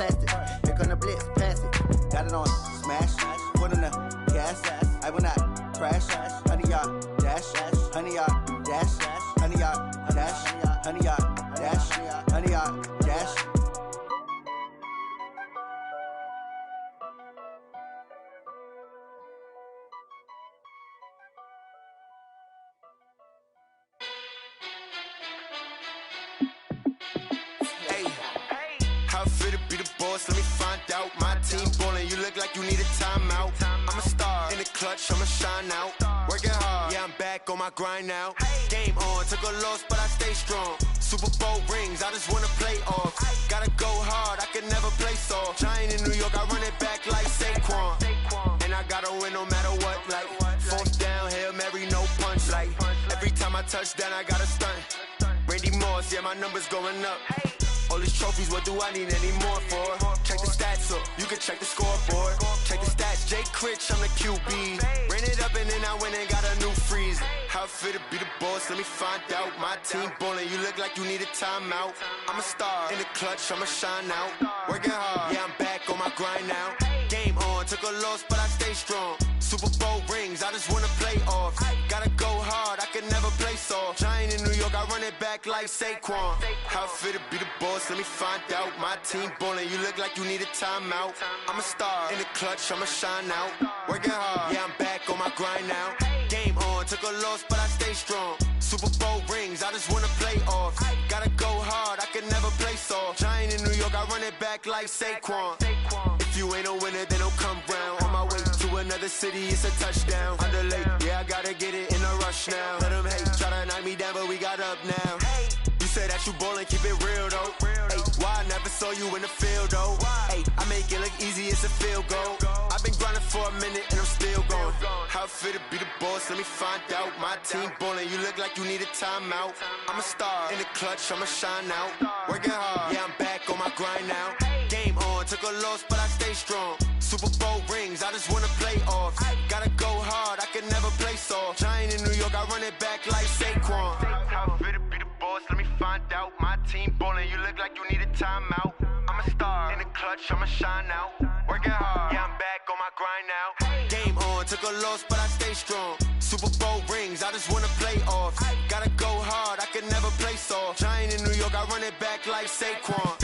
plastic. Here come the blitz, pass it. Got it on smash, foot on the gas. I will not crash. 100-yard dash, 100-yard dash, 100-yard dash, 100-yard dash, 100-yard dash. Let me find out. My team ballin', you look like you need a timeout. I'm a star in the clutch, I'ma shine out. Working hard, yeah, I'm back on my grind now. Game on, took a loss, but I stay strong. Super Bowl rings, I just wanna play off. Gotta go hard, I can never play soft. Giant in New York, I run it back like Saquon. And I gotta win no matter what, like fourth down, Hail Mary, no punch. Like every time I touch down, I gotta stunt. Randy Moss, yeah, my numbers going up. All these trophies, what do I need any more for? Check the stats up, you can check the scoreboard. Check the stats, Jay Critch, I'm the QB. Ran it up and then I went and got a new freeze. How it feel to be the boss, let me find out. My team ballin', you look like you need a timeout. I'm a star in the clutch, I'ma shine out. Working hard, yeah, I'm back on my grind now. Game on, took a loss, but I stay strong. Super Bowl rings, I just wanna play off. Gotta go hard, I can never play soft. Giant in New York, I run it back like Saquon. How it feel to be the boss, let me find out. My team ballin', you look like you need a timeout. I'm a star in the clutch, I'ma shine out. Working hard, yeah, I'm back on my grind now. Game on, took a loss, but I stay strong. Super Bowl rings, I just wanna play off. Gotta go hard, I can never play soft. Giant in New York, I run it back like Saquon. If you ain't a winner, then don't come round. On my way to another city, it's a touchdown. Underlay, yeah, I gotta get it in a rush now. Let them hate, try to knock me down, but we got up now. You say that you ballin', keep it real though. Hey, why I never saw you in the field though? Hey, I make it look easy, it's a field goal. I've been grinding for a minute and I'm still going. How it feel to be the boss, let me find out. My team ballin', you look like you need a timeout. I'm a star in the clutch, I'ma shine out. Working hard, yeah, I'm back on my grind now. Game on, took a loss, but I stay strong. Super Bowl rings, I just wanna play off. Gotta go hard, I can never play soft. Giant in New York, I run it back like Saquon. How it feel to be the boss, let me find out. My team ballin', you look like you need a timeout. I'm a star in the clutch, I'ma shine out. Working hard, yeah, I'm back on my grind now. Game on, took a loss, but I stay strong. Super Bowl rings, I just wanna play off. Gotta go hard, I can never play soft. Giant in New York, I run it back like Saquon.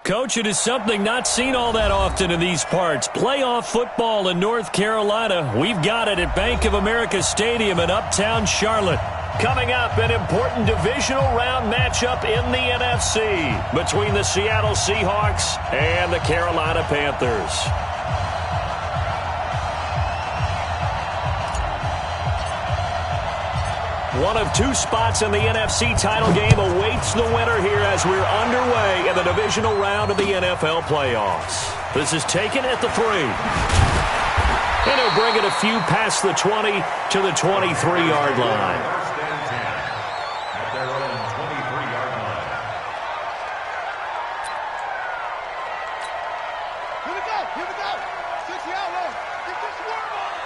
Coach, it is something not seen all that often in these parts. Playoff football in North Carolina. We've got it at Bank of America Stadium in Uptown Charlotte. Coming up, an important divisional round matchup in the NFC between the Seattle Seahawks and the Carolina Panthers. One of two spots in the NFC title game awaits the winner here as we're underway in the divisional round of the NFL playoffs. This is taken at the 3. And he'll bring it a few past the 20 to the 23-yard line. First and 10 at their own 23-yard line. Here we go. Here we go. 60 out low. It's just warm up.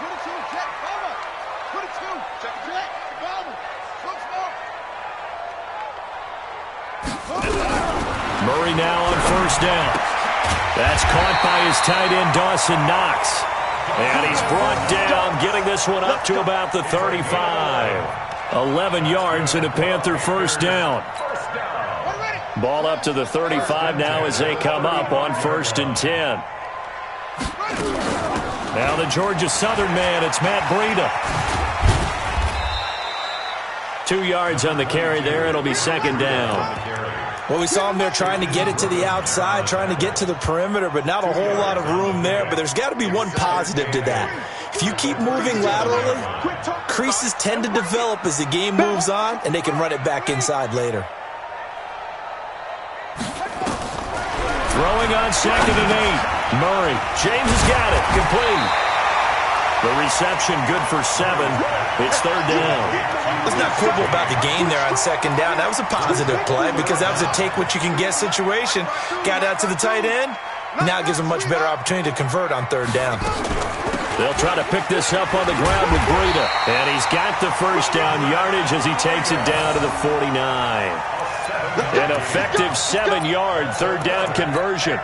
22, check. Bomber. 22, check. Check. Bomber. Look small. Murray now on first down. That's caught by his tight end, Dawson Knox. And he's brought down, getting this one up to about the 35. 11 yards and a Panther first down. Ball up to the 35 now as they come up on 1st and 10. Now the Georgia Southern man, it's Matt Breida. 2 yards on the carry there. It'll be 2nd down. Well, we saw him there trying to get it to the outside, trying to get to the perimeter, but not a whole lot of room there. But there's got to be one positive to that. If you keep moving laterally, creases tend to develop as the game moves on, and they can run it back inside later. Throwing on 2nd and 8. Murray. James has got it. Complete. The reception good for 7. It's 3rd down. Let's not quibble about the gain there on 2nd down. That was a positive play because that was a take-what-you-can-get situation. Got out to the tight end. Now gives them a much better opportunity to convert on 3rd down. They'll try to pick this up on the ground with Breida. And he's got the first down yardage as he takes it down to the 49. An effective 7-yard 3rd down conversion.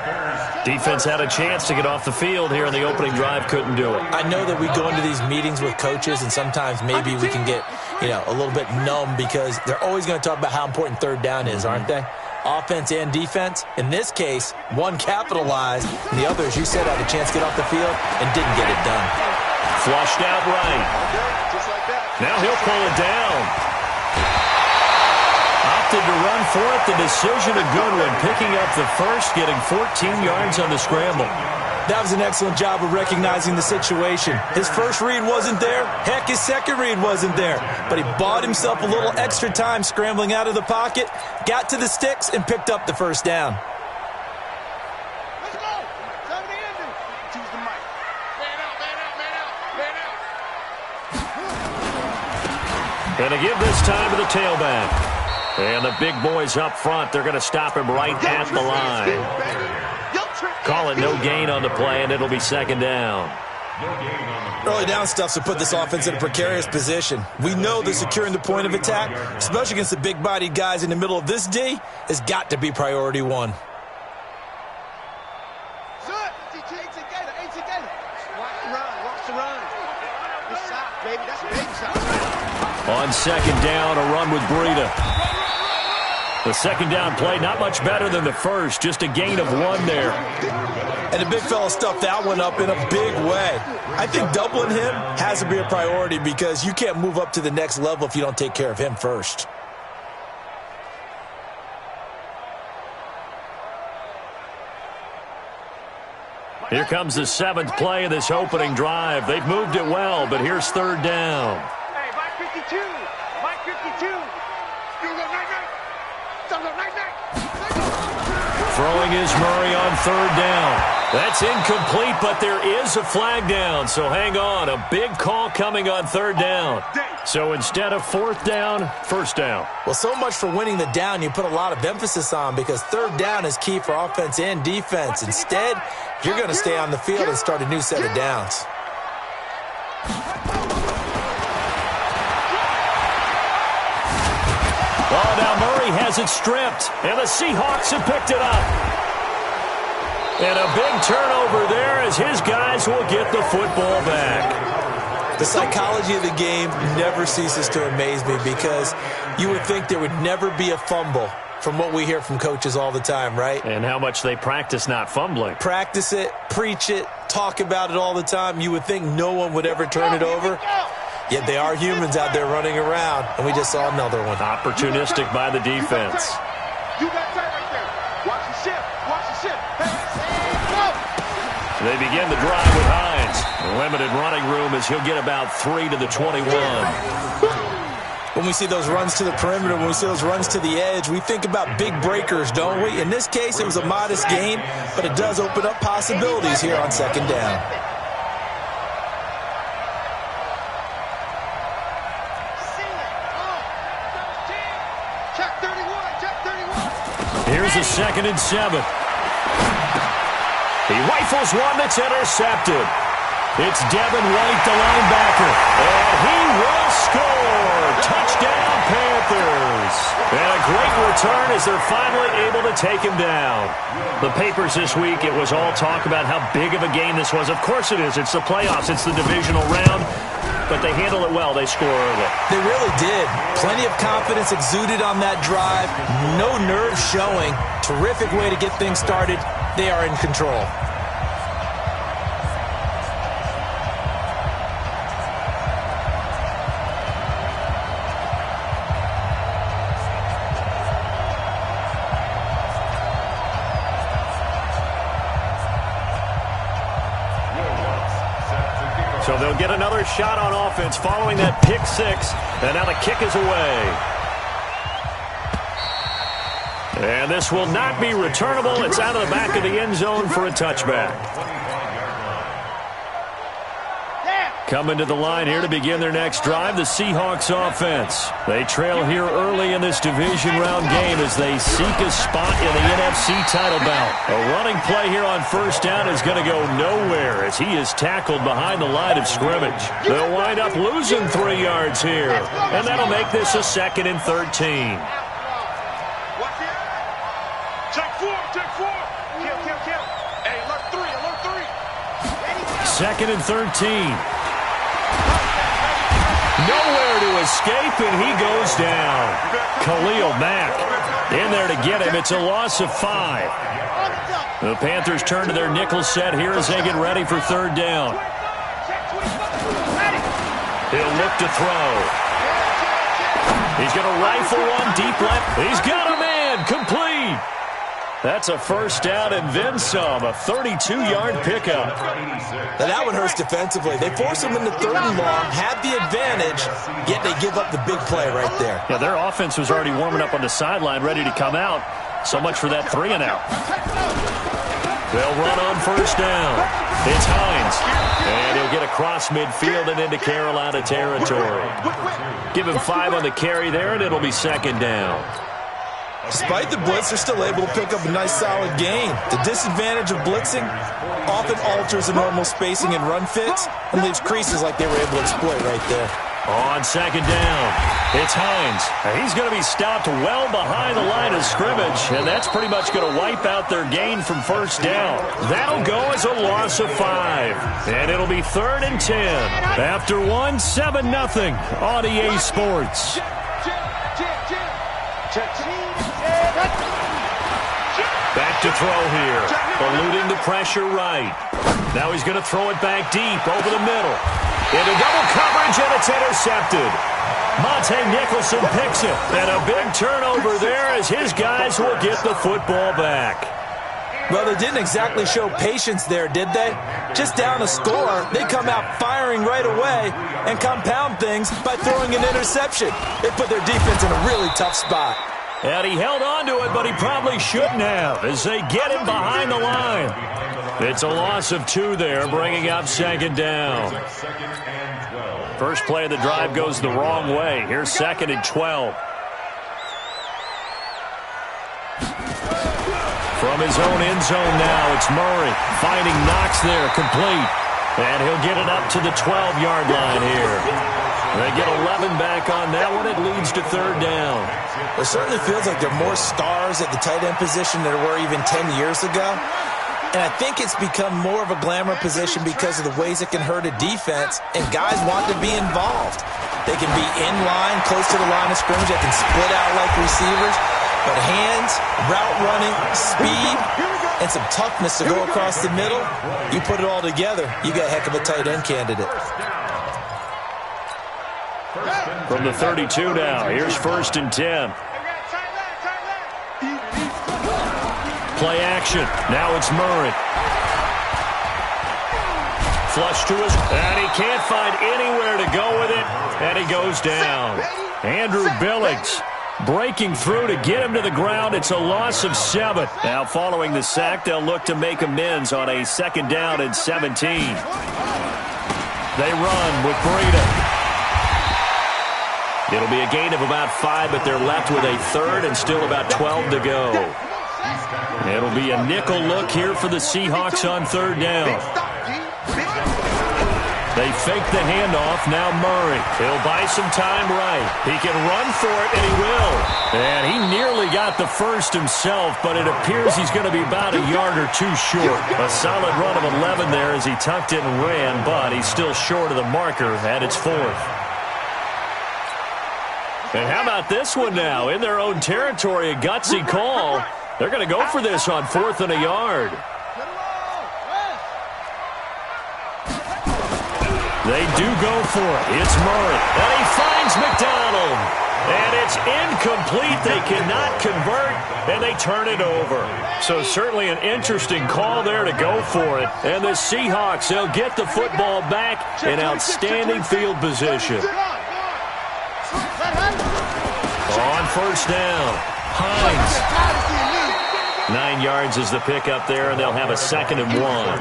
Defense had a chance to get off the field here in the opening drive, couldn't do it. I know that we go into these meetings with coaches, and sometimes maybe we can get, a little bit numb because they're always going to talk about how important 3rd down is, aren't they? Offense and defense. In this case, one capitalized, and the other, as you said, had a chance to get off the field and didn't get it done. Flushed out right. Now he'll pull it down. Opted to run for it. The decision a good one. Picking up the first, getting 14 yards on the scramble. That was an excellent job of recognizing the situation. His first read wasn't there. Heck, his second read wasn't there. But he bought himself a little extra time scrambling out of the pocket, got to the sticks, and picked up the first down. Let's go. Time to end it. Choose the mic. Man out, man out, man out, man out. And to give this time to the tailback. And the big boys up front, they're going to stop him right at the line. Call it no gain on the play, and it'll be 2nd down. Early down stuff to put this offense in a precarious position. We know that securing the point of attack, especially against the big-bodied guys in the middle of this D, has got to be priority 1. On 2nd down, a run with Breida. The 2nd down play, not much better than the first, just a gain of 1 there. And the big fella stuffed that one up in a big way. I think doubling him has to be a priority because you can't move up to the next level if you don't take care of him first. Here comes the 7th play of this opening drive. They've moved it well, but here's 3rd down. Hey, Mike 52. Mike 52. You go night-night. Don't go night-night. Throwing is Murray on 3rd down. That's incomplete, but there is a flag down, so hang on. A big call coming on 3rd down. So instead of 4th down, 1st down. Well, so much for winning the down you put a lot of emphasis on because 3rd down is key for offense and defense. Instead, you're going to stay on the field and start a new set of downs. Oh, now Murray has it stripped, and the Seahawks have picked it up. And a big turnover there as his guys will get the football back. The psychology of the game never ceases to amaze me because you would think there would never be a fumble from what we hear from coaches all the time, right? And how much they practice not fumbling. Practice it, preach it, talk about it all the time. You would think no one would ever turn it over. Yet they are humans out there running around, and we just saw another one. Opportunistic by the defense. You got time right there. Watch the ship. Watch the ship. They begin the drive with Hines. Limited running room as he'll get about 3 to the 21. when we see those runs to the perimeter, when we see those runs to the edge, we think about big breakers, don't we? In this case, it was a modest gain, but it does open up possibilities here on second down. Here's a 2nd and 7. He rifles one that's intercepted. It's Devin White, the linebacker, and he will score. Touchdown, Panthers. And a great return as they're finally able to take him down. The papers this week, it was all talk about how big of a game this was. Of course it is. It's the playoffs. It's the divisional round. But they handle it well. They score early. They really did. Plenty of confidence exuded on that drive. No nerves showing. Terrific way to get things started. They are in control. So they'll get another shot on offense following that pick six. And now the kick is away. And this will not be returnable. It's out of the back of the end zone for a touchback. Coming to the line here to begin their next drive, the Seahawks offense. They trail here early in this division round game as they seek a spot in the NFC title bout. A running play here on first down is going to go nowhere as he is tackled behind the line of scrimmage. They'll wind up losing 3 yards here, and that'll make this a 2nd and 13. Second and 13. Nowhere to escape, and he goes down. Khalil Mack in there to get him. It's a loss of 5. The Panthers turn to their nickel set here as they get ready for third down. He'll look to throw. He's going to rifle one deep left. He's got a man. Complete. That's a first down and then some, a 32-yard pickup. Now that one hurts defensively. They force him into 3rd and long, have the advantage, yet they give up the big play right there. Yeah, their offense was already warming up on the sideline, ready to come out. So much for that 3 and out. They'll run on first down. It's Hines. And he'll get across midfield and into Carolina territory. Give him 5 on the carry there, and it'll be 2nd down. Despite the blitz, they're still able to pick up a nice solid gain. The disadvantage of blitzing often alters the normal spacing and run fits and leaves creases like they were able to exploit right there. On 2nd down, it's Hines. And he's going to be stopped well behind the line of scrimmage, and that's pretty much going to wipe out their gain from first down. That'll go as a loss of 5, and it'll be 3rd and 10. After 1, 7-0 on EA Sports. Back to throw here. Eluding the pressure right. Now he's going to throw it back deep over the middle. Into double coverage, and it's intercepted. Monte Nicholson picks it. And a big turnover there as his guys will get the football back. Well, they didn't exactly show patience there, did they? Just down a score, they come out firing right away and compound things by throwing an interception. They put their defense in a really tough spot. And he held on to it, but he probably shouldn't have as they get him behind the line. It's a loss of 2 there, bringing up 2nd down. First play of the drive goes the wrong way. Here's 2nd and 12. From his own end zone now, it's Murray finding Knox there, complete. And he'll get it up to the 12-yard line here. They get 11 back on that one. It leads to 3rd down. It certainly feels like there are more stars at the tight end position than there were even 10 years ago. And I think it's become more of a glamour position because of the ways it can hurt a defense, and guys want to be involved. They can be in line, close to the line of scrimmage. They can split out like receivers. But hands, route running, speed, and some toughness to go across the middle, you put it all together, you got a heck of a tight end candidate. From the 32 now, here's 1st and 10. Play action. Now it's Murray. Flush to his, and he can't find anywhere to go with it, and he goes down. Andrew Billings breaking through to get him to the ground. It's a loss of 7. Now following the sack, they'll look to make amends on a 2nd down and 17. They run with Breida. It'll be a gain of about 5, but they're left with a 3rd and still about 12 to go. It'll be a nickel look here for the Seahawks on 3rd down. They fake the handoff. Now Murray. He'll buy some time right. He can run for it, and he will. And he nearly got the first himself, but it appears he's going to be about a yard or 2 short. A solid run of 11 there as he tucked it and ran, but he's still short of the marker at its 4th. And how about this one now? In their own territory, a gutsy call. They're going to go for this on 4th and a yard. They do go for it. It's Murray. And he finds McDonald. And it's incomplete. They cannot convert, and they turn it over. So certainly an interesting call there to go for it. And the Seahawks, they'll get the football back in outstanding field position. On 1st down, Hines. 9 yards is the pickup there, and they'll have a 2nd and 1.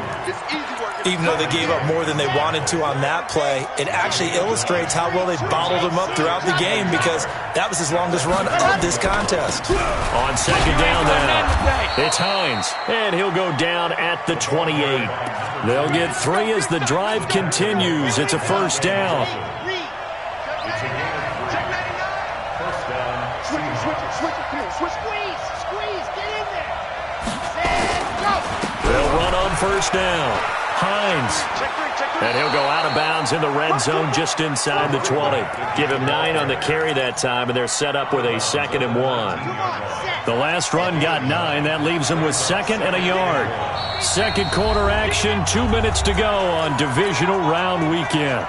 Even though they gave up more than they wanted to on that play, it actually illustrates how well they bottled him up throughout the game because that was his longest run of this contest. On 2nd down now, it's Hines, and he'll go down at the 28. They'll get 3 as the drive continues. It's a 1st down. They'll run on 1st down. Hines. And he'll go out of bounds in the red zone just inside the 20. Give him 9 on the carry that time, and they're set up with a 2nd and 1. The last run got 9. That leaves them with 2nd and a yard. 2nd quarter action, 2 minutes to go on divisional round weekend.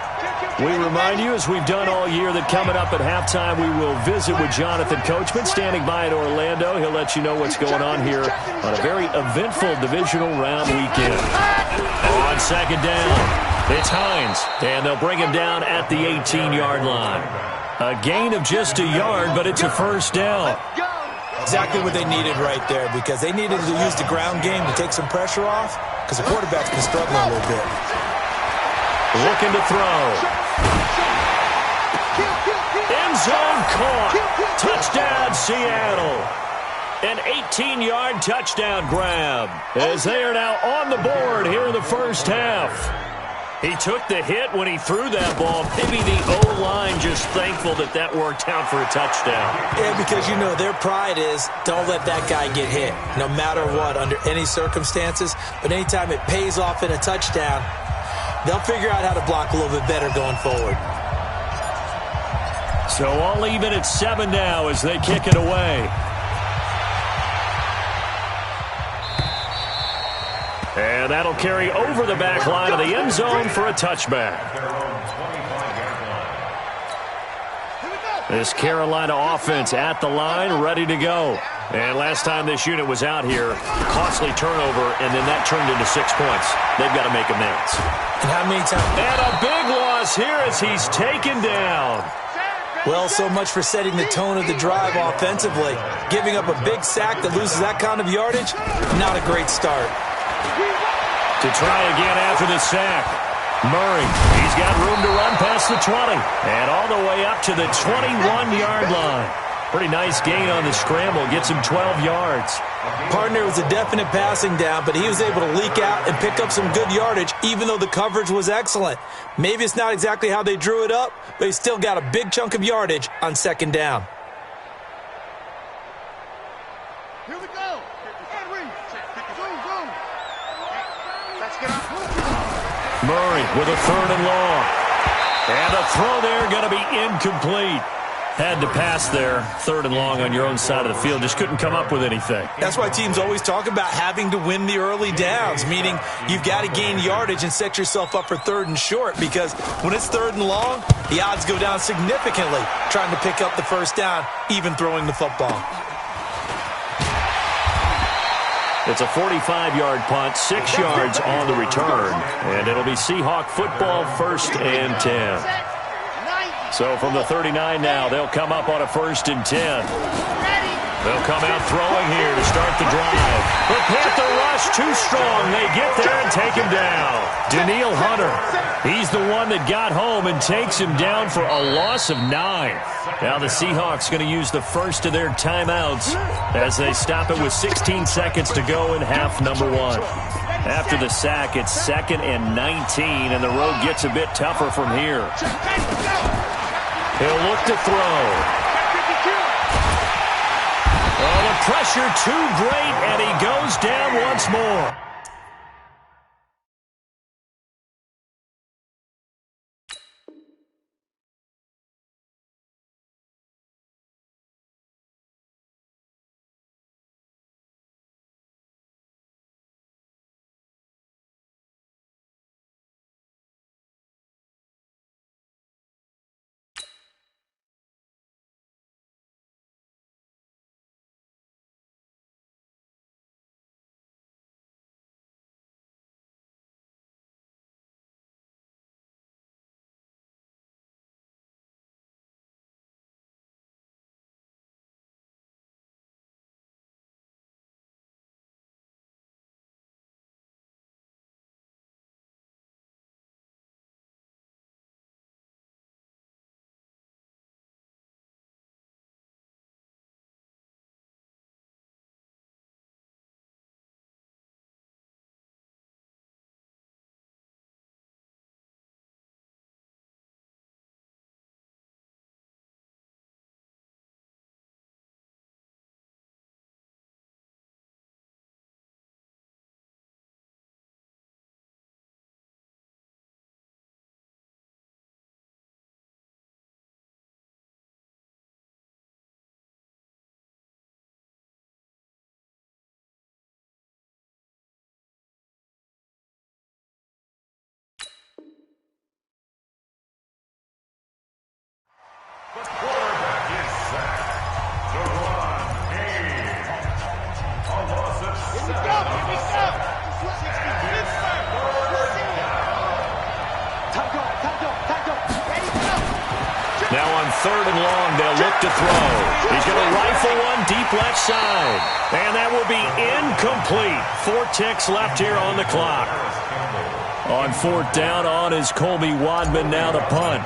We remind you, as we've done all year, that coming up at halftime, we will visit with Jonathan Coachman, standing by in Orlando. He'll let you know what's going on here on a very eventful divisional round weekend. On 2nd down, it's Hines, and they'll bring him down at the 18-yard line. A gain of just a yard, but it's a 1st down. Exactly what they needed right there because they needed to use the ground game to take some pressure off because the quarterback's been struggling a little bit. Looking to throw. End zone caught. Touchdown, Seattle. An 18-yard touchdown grab as they are now on the board here in the 1st half. He took the hit when he threw that ball. Maybe the O-line just thankful that that worked out for a touchdown. Yeah, because, you know, their pride is don't let that guy get hit, no matter what, under any circumstances. But anytime it pays off in a touchdown, they'll figure out how to block a little bit better going forward. So all even at 7 now as they kick it away. And that'll carry over the back line of the end zone for a touchback. This Carolina offense at the line, ready to go. And last time this unit was out here, costly turnover, and then that turned into 6 points. They've got to make amends. And how many times? And a big loss here as he's taken down. Well, so much for setting the tone of the drive offensively. Giving up a big sack that loses that kind of yardage, not a great start. To try again after the sack. Murray, he's got room to run past the 20. And all the way up to the 21-yard line. Pretty nice gain on the scramble. Gets him 12 yards. Partner was a definite passing down, but he was able to leak out and pick up some good yardage, even though the coverage was excellent. Maybe it's not exactly how they drew it up, but he still got a big chunk of yardage on 2nd down. Here we go. Zoom. Let's get up. Murray with a 3rd and long. And a throw there going to be incomplete. Had to pass there, 3rd and long on your own side of the field. Just couldn't come up with anything. That's why teams always talk about having to win the early downs, meaning you've got to gain yardage and set yourself up for 3rd and short, because when it's 3rd and long, the odds go down significantly trying to pick up the 1st down, even throwing the football. It's a 45-yard punt, 6 yards on the return, and it'll be Seahawk football, 1st and 10. So from the 39 now, they'll come up on a 1st and 10. They'll come out throwing here to start the drive. The Panther rush too strong. They get there and take him down. Daniil Hunter, he's the one that got home and takes him down for a loss of 9. Now the Seahawks going to use the first of their timeouts as they stop it with 16 seconds to go in half number 1. After the sack, it's 2nd and 19, and the road gets a bit tougher from here. He'll look to throw. Oh, the pressure too great, and he goes down once more. The quarterback is set to run a loss of 7. Here we go. Now on 3rd and long, they'll look to throw. He's going to rifle one deep left side. And that will be incomplete. 4 ticks left here on the clock. On 4th down on is Colby Wadman now to punt.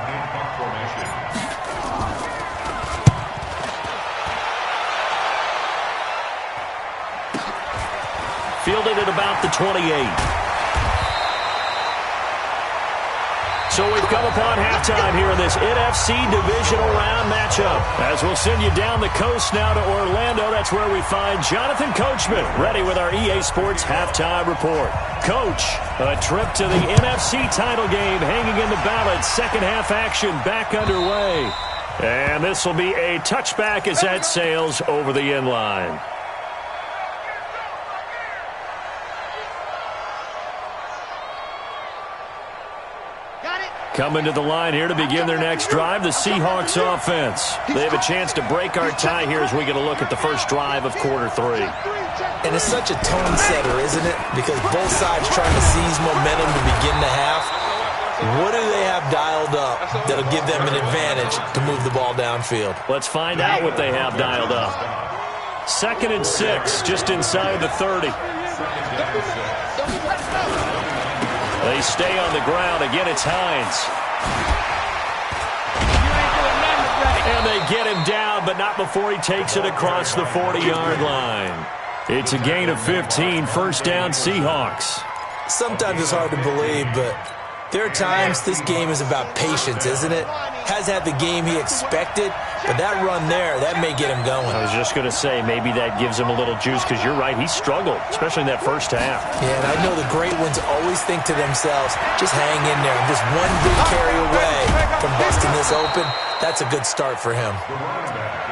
Fielded at about the 28. So we've come upon halftime here in this NFC Divisional Round matchup. As we'll send you down the coast now to Orlando, that's where we find Jonathan Coachman, ready with our EA Sports Halftime Report. Coach, a trip to the NFC title game hanging in the balance. Second half action back underway. And this will be a touchback as that sails over the end line. Coming to the line here to begin their next drive, the Seahawks offense. They have a chance to break our tie here as we get a look at the first drive of quarter 3. And it's such a tone setter, isn't it? Because both sides trying to seize momentum to begin the half. What do they have dialed up that'll give them an advantage to move the ball downfield? Let's find out what they have dialed up. 2nd and 6, just inside the 30. They stay on the ground. Again, it's Hines. And they get him down, but not before he takes it across the 40-yard line. It's a gain of 15, 1st down Seahawks. Sometimes it's hard to believe, but there are times this game is about patience, isn't it? Has had the game he expected, but that run there, that may get him going. I was just going to say, maybe that gives him a little juice, because you're right, he struggled, especially in that first half. Yeah, and I know the great ones always think to themselves, just hang in there. Just one big carry away from busting this open. That's a good start for him.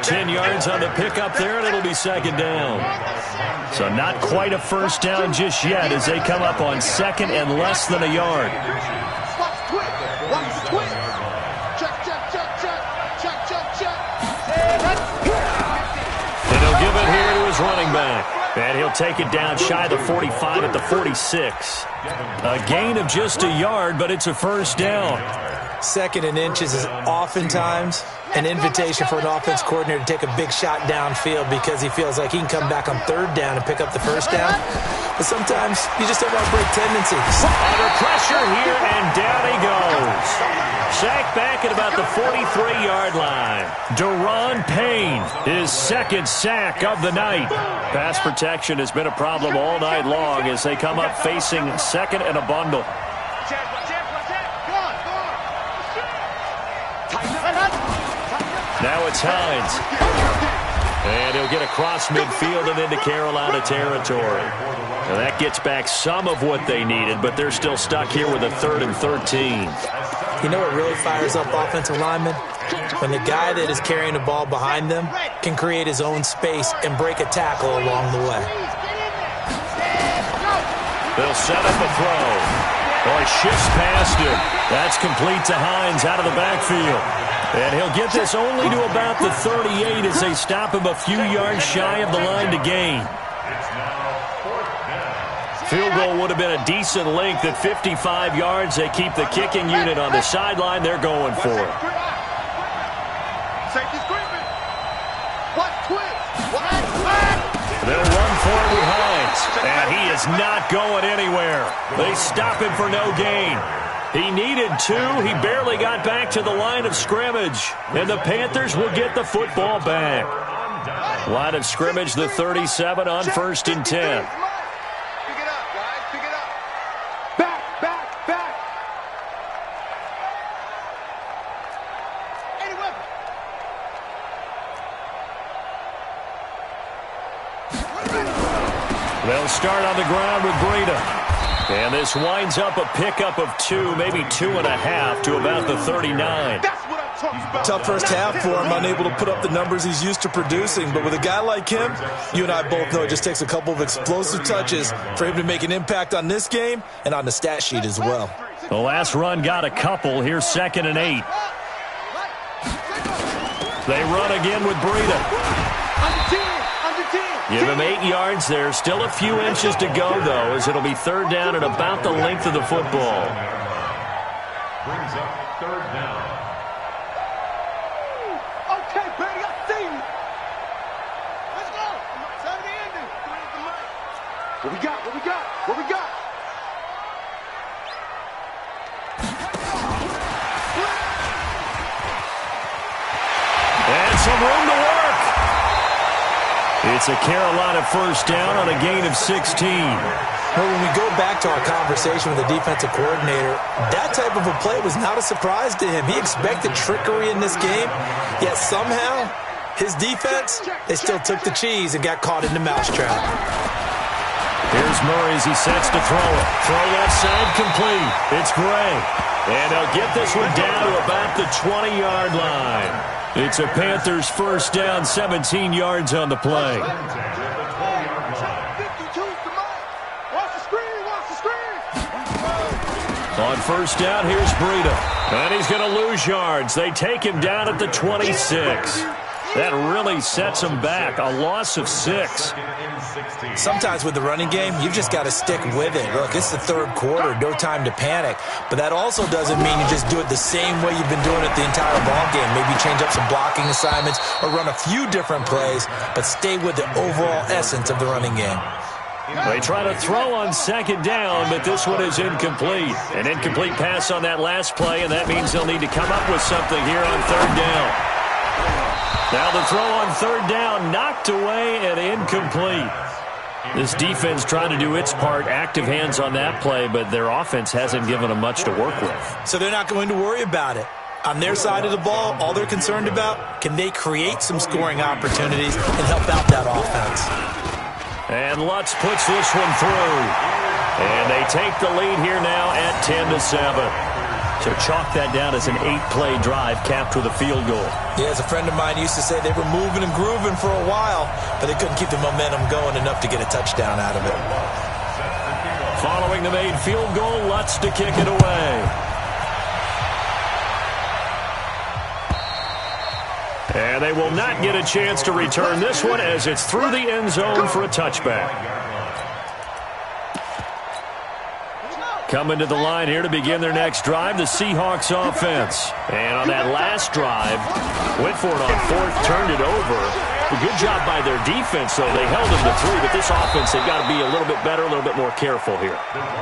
10 yards on the pickup there, and it'll be 2nd down. So not quite a 1st down just yet as they come up on 2nd and less than a yard. And he'll give it here to his running back. And he'll take it down shy of the 45 at the 46. A gain of just a yard, but it's a 1st down. Second and inches is oftentimes an invitation for an offense coordinator to take a big shot downfield because he feels like he can come back on third down and pick up the first down. But sometimes you just don't want to break tendencies. Under pressure here, and down he goes. Sacked back at about the 43-yard line. Deron Payne, his second sack of the night. Pass protection has been a problem all night long as they come up facing second and a bundle. Now it's Hines. And he'll get across midfield and into Carolina territory. Now that gets back some of what they needed, but they're still stuck here with a 3rd and 13. You know what really fires up offensive linemen? When the guy that is carrying the ball behind them can create his own space and break a tackle along the way. They'll set up a throw. Boy, shifts past him. That's complete to Hines out of the backfield. And he'll get this only to about the 38 as they stop him a few yards shy of the line to gain. Field goal would have been a decent length at 55 yards. They keep the kicking unit on the sideline. They're going for it. They'll run for it with Hines. And he is not going anywhere. They stop him for no gain. He needed 2. He barely got back to the line of scrimmage. And the Panthers will get the football back. Line of scrimmage, the 37 on 1st and 10. They'll start on the ground with Breida. And this winds up a pickup of 2, maybe 2.5 to about the 39. Tough first half for him, unable to put up the numbers he's used to producing. But with a guy like him, you and I both know it just takes a couple of explosive touches for him to make an impact on this game and on the stat sheet as well. The last run got a couple. Here's 2nd and 8. They run again with Breida. Give him 8 yards there. Still a few inches to go, though, as it'll be 3rd down and about the length of the football. Brings up 3rd down. Okay, Brady, I see you. Let's go. Time to end it. What we got? What we got? What we got? And some room to work. It's a Carolina 1st down on a gain of 16. Well, when we go back to our conversation with the defensive coordinator, that type of a play was not a surprise to him. He expected trickery in this game, yet somehow his defense, they still took the cheese and got caught in the mousetrap. Here's Murray as he sets to throw it. Throw left side complete. It's Gray. And they'll get this one down to about the 20-yard line. It's a Panthers 1st down, 17 yards on the play. On 1st down, here's Breida. And he's going to lose yards. They take him down at the 26. That really sets him back. A loss of 6. Sometimes with the running game, you've just got to stick with it. Look, it's the 3rd quarter, no time to panic. But that also doesn't mean you just do it the same way you've been doing it the entire ball game. Maybe change up some blocking assignments or run a few different plays, but stay with the overall essence of the running game. They try to throw on 2nd down, but this one is incomplete. An incomplete pass on that last play, and that means they'll need to come up with something here on 3rd down. Now the throw on 3rd down, knocked away and incomplete. This defense trying to do its part, active hands on that play, but their offense hasn't given them much to work with. So they're not going to worry about it. On their side of the ball, all they're concerned about, can they create some scoring opportunities and help out that offense? And Lutz puts this one through. And they take the lead here now at 10-7. So chalk that down as an 8-play drive capped with a field goal. Yeah, as a friend of mine used to say, they were moving and grooving for a while, but they couldn't keep the momentum going enough to get a touchdown out of it. Following the made field goal, Lutz to kick it away. And they will not get a chance to return this one as it's through the end zone for a touchback. Coming to the line here to begin their next drive, the Seahawks offense. And on that last drive, went for it on fourth, turned it over. A good job by their defense, though. They held them to 3, but this offense, they've got to be a little bit better, a little bit more careful here.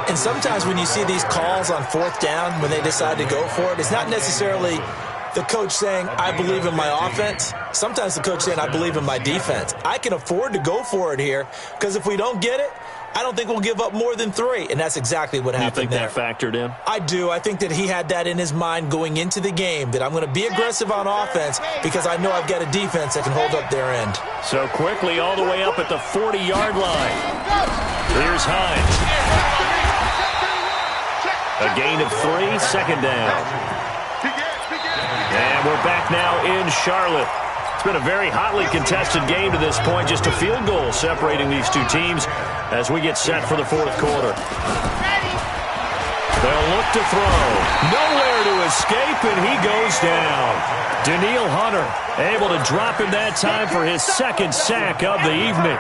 And sometimes when you see these calls on fourth down, when they decide to go for it, it's not necessarily the coach saying, I believe in my offense. Sometimes the coach saying, I believe in my defense. I can afford to go for it here because if we don't get it, I don't think we'll give up more than 3, and that's exactly what happened there. You think that factored in? I do. I think that he had that in his mind going into the game, that I'm going to be aggressive on offense because I know I've got a defense that can hold up their end. So quickly all the way up at the 40-yard line. Here's Hines. A gain of 3, second down. And we're back now in Charlotte. It's been a very hotly contested game to this point. Just a field goal separating these two teams as we get set for the fourth quarter. They'll look to throw. Nowhere to escape, and he goes down. Danielle Hunter able to drop him that time for his second sack of the evening.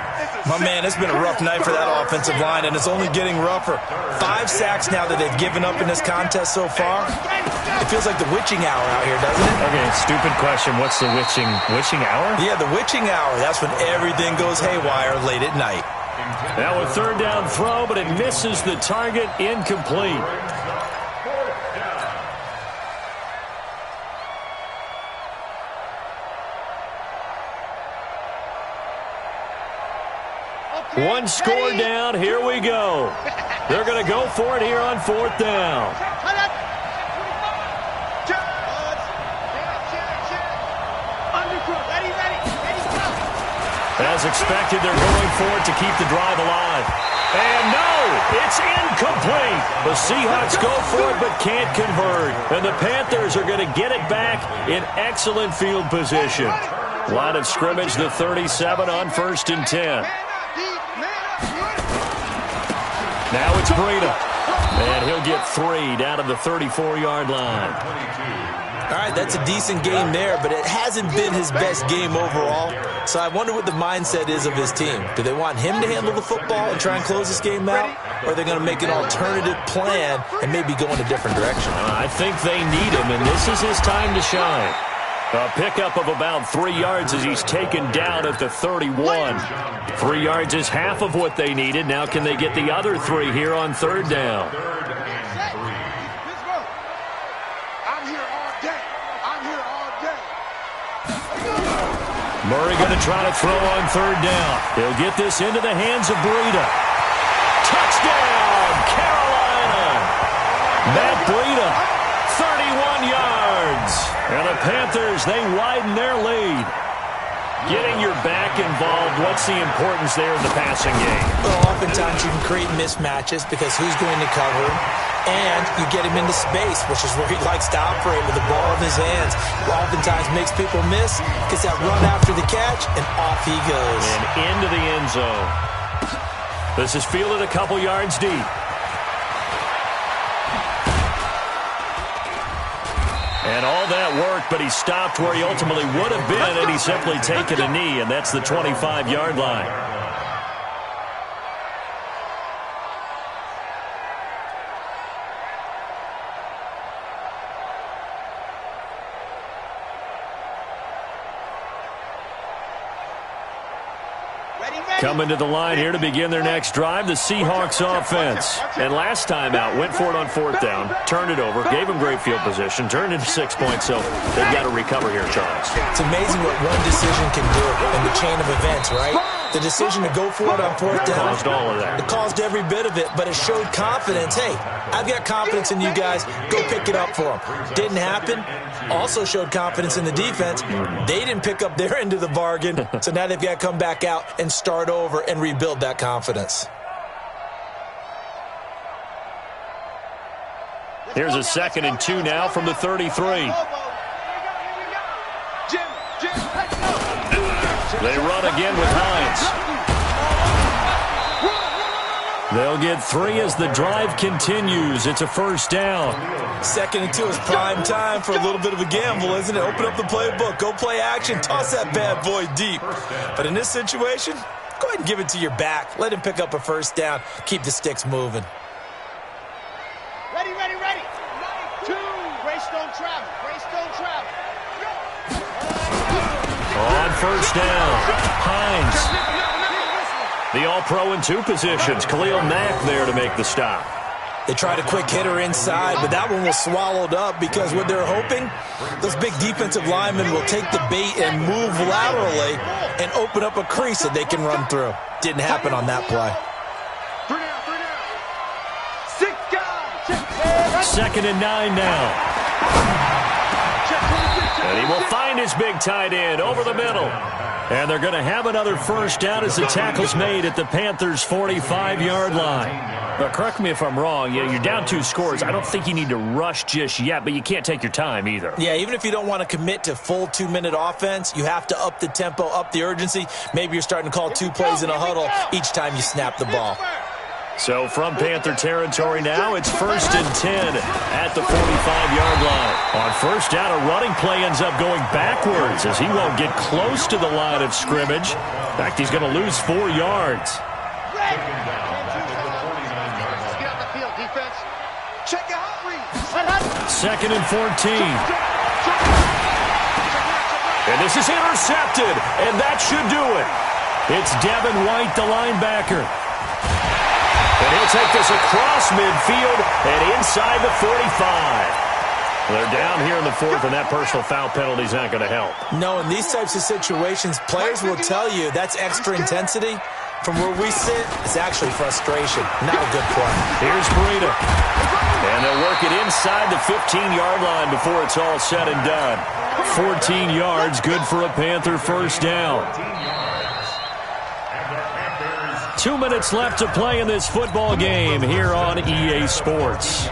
My man, it's been a rough night for that offensive line, and it's only getting rougher. 5 sacks now that they've given up in this contest so far. It feels like the witching hour out here, doesn't it? Okay, stupid question. What's the witching hour? Yeah, the witching hour. That's when everything goes haywire late at night. Now a third down throw, but it misses the target, incomplete. One score down, here we go. They're going to go for it here on fourth down. As expected, they're going for it to keep the drive alive. And no, it's incomplete. The Seahawks go for it but can't convert. And the Panthers are going to get it back in excellent field position. Line of scrimmage, the 37 on 1st and 10. Now it's Breida. And he'll get 3 down to the 34-yard line. All right, that's a decent game there, but it hasn't been his best game overall. So I wonder what the mindset is of his team. Do they want him to handle the football and try and close this game out? Or are they going to make an alternative plan and maybe go in a different direction? I think they need him, and this is his time to shine. A pickup of about 3 yards as he's taken down at the 31. 3 yards is half of what they needed. Now can they get the other 3 here on third down? Murray going to try to throw on third down. He'll get this into the hands of Breida. Touchdown, Carolina! Matt Breida, 31 yards. And the Panthers, they widen their lead. Getting your back involved, what's the importance there in the passing game? Well, oftentimes you can create mismatches because who's going to cover him? And you get him into space, which is where he likes to operate with the ball in his hands. Oftentimes makes people miss, gets that run after the catch, and off he goes. And into the end zone. This is fielded a couple yards deep. And all that worked, but he stopped where he ultimately would have been, and he's simply taken a knee, and that's the 25-yard line. Coming to the line here to begin their next drive, the Seahawks offense. And last time out, went for it on fourth down, turned it over, gave them great field position, turned into 6 points, so they've got to recover here, Charles. It's amazing what one decision can do in the chain of events, right? The decision to go for it on fourth down. Caused all of that. It caused every bit of it, but it showed confidence. Hey, I've got confidence in you guys. Go pick it up for them. Didn't happen. Also showed confidence in the defense. They didn't pick up their end of the bargain, so now they've got to come back out and start over and rebuild that confidence. Here's a 2nd and 2 now from the 33. They run again with Hines. They'll get 3 as the drive continues. It's a first down. 2nd and 2 is prime time for a little bit of a gamble, isn't it? Open up the playbook, go play action, toss that bad boy deep. But in this situation, go ahead and give it to your back. Let him pick up a first down. Keep the sticks moving. Ready, ready, ready. 2. Grace don't travel. Grace don't travel. On first down, Hines. The All-Pro in 2 positions. Khalil Mack there to make the stop. They tried a quick hitter inside, but that one was swallowed up because what they're hoping, those big defensive linemen will take the bait and move laterally and open up a crease that they can run through. Didn't happen on that play. 2nd and 9 now. And he will find his big tight end over the middle. And they're going to have another first down as the tackle's made at the Panthers' 45-yard line. But correct me if I'm wrong, you're down 2 scores. I don't think you need to rush just yet, but you can't take your time either. Yeah, even if you don't want to commit to full 2-minute offense, you have to up the tempo, up the urgency. Maybe you're starting to call 2 plays in a huddle each time you snap the ball. So from Panther territory now, it's 1st and 10 at the 45-yard line. On first down, a running play ends up going backwards as he won't get close to the line of scrimmage. In fact, he's going to lose 4 yards. Check your hot read. 2nd and 14. And this is intercepted, and that should do it. It's Devin White, the linebacker. And he'll take this across midfield and inside the 45. They're down here in the 4th, and that personal foul penalty is not going to help. No, in these types of situations, players will tell you that's extra intensity. From where we sit, it's actually frustration. Not a good play. Here's Breida. And they'll work it inside the 15-yard line before it's all said and done. 14 yards, good for a Panther first down. 2 minutes left to play in this football game here on EA Sports.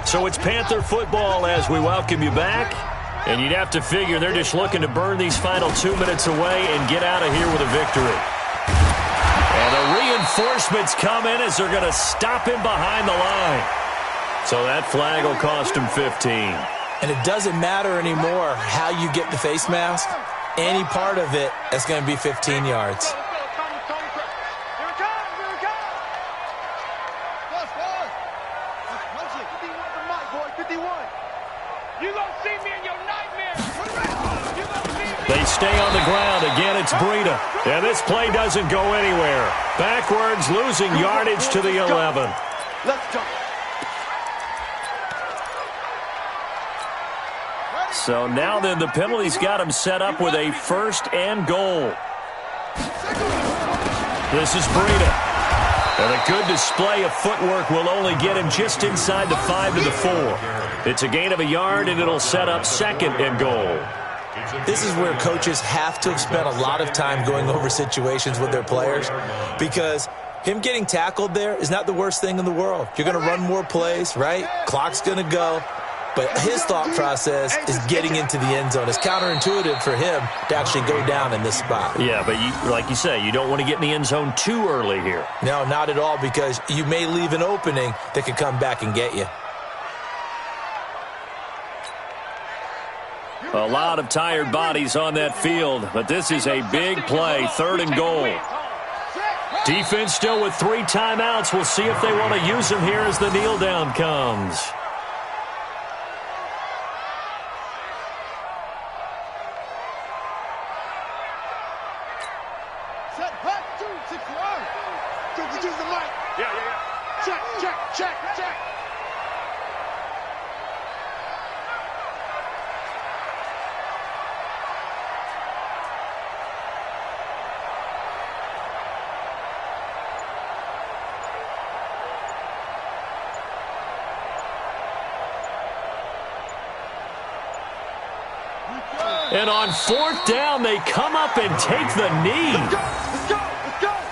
So it's Panther football as we welcome you back. And you'd have to figure they're just looking to burn these final 2 minutes away and get out of here with a victory. And the reinforcements come in as they're going to stop him behind the line. So that flag will cost him 15. And it doesn't matter anymore how you get the face mask. Any part of it is going to be 15 yards. They stay on the ground. Again, it's Breida. And this play doesn't go anywhere. Backwards, losing yardage to the 11. Let's go. So now then, the penalty's got him set up with a 1st and goal. This is Breida. And a good display of footwork will only get him just inside the 5 to the 4. It's a gain of a yard, and it'll set up 2nd and goal. This is where coaches have to have spent a lot of time going over situations with their players, because him getting tackled there is not the worst thing in the world. You're going to run more plays, right? Clock's going to go. But his thought process is getting into the end zone. It's counterintuitive for him to actually go down in this spot. Yeah, but like you say, you don't want to get in the end zone too early here. No, not at all, because you may leave an opening that could come back and get you. A lot of tired bodies on that field, but this is a big play, 3rd and goal. Defense still with 3 timeouts. We'll see if they want to use them here as the kneel down comes. Set, hut, 2, 6, 1. Use the mic. Yeah. Check. And on 4th down, they come up and take the knee. Let's go. Down.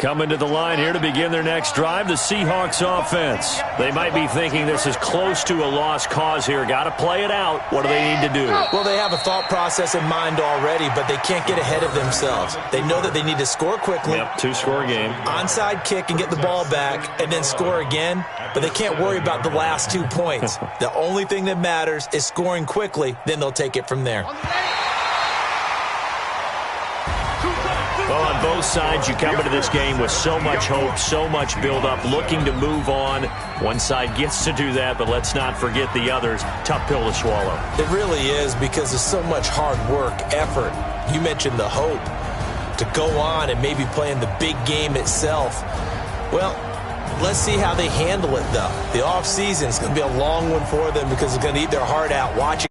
Coming to the line here to begin their next drive, the Seahawks offense. They might be thinking this is close to a lost cause here. Got to play it out. What do they need to do? Well, they have a thought process in mind already, but they can't get ahead of themselves. They know that they need to score quickly. Yep, 2-score game. Onside kick and get the ball back and then score again, but they can't worry about the last 2 points. The only thing that matters is scoring quickly, then they'll take it from there. Well, on both sides, you come into this game with so much hope, so much build-up, looking to move on. One side gets to do that, but let's not forget the others. Tough pill to swallow. It really is, because there's so much hard work, effort. You mentioned the hope to go on and maybe play in the big game itself. Well, let's see how they handle it, though. The offseason is going to be a long one for them because it's going to eat their heart out watching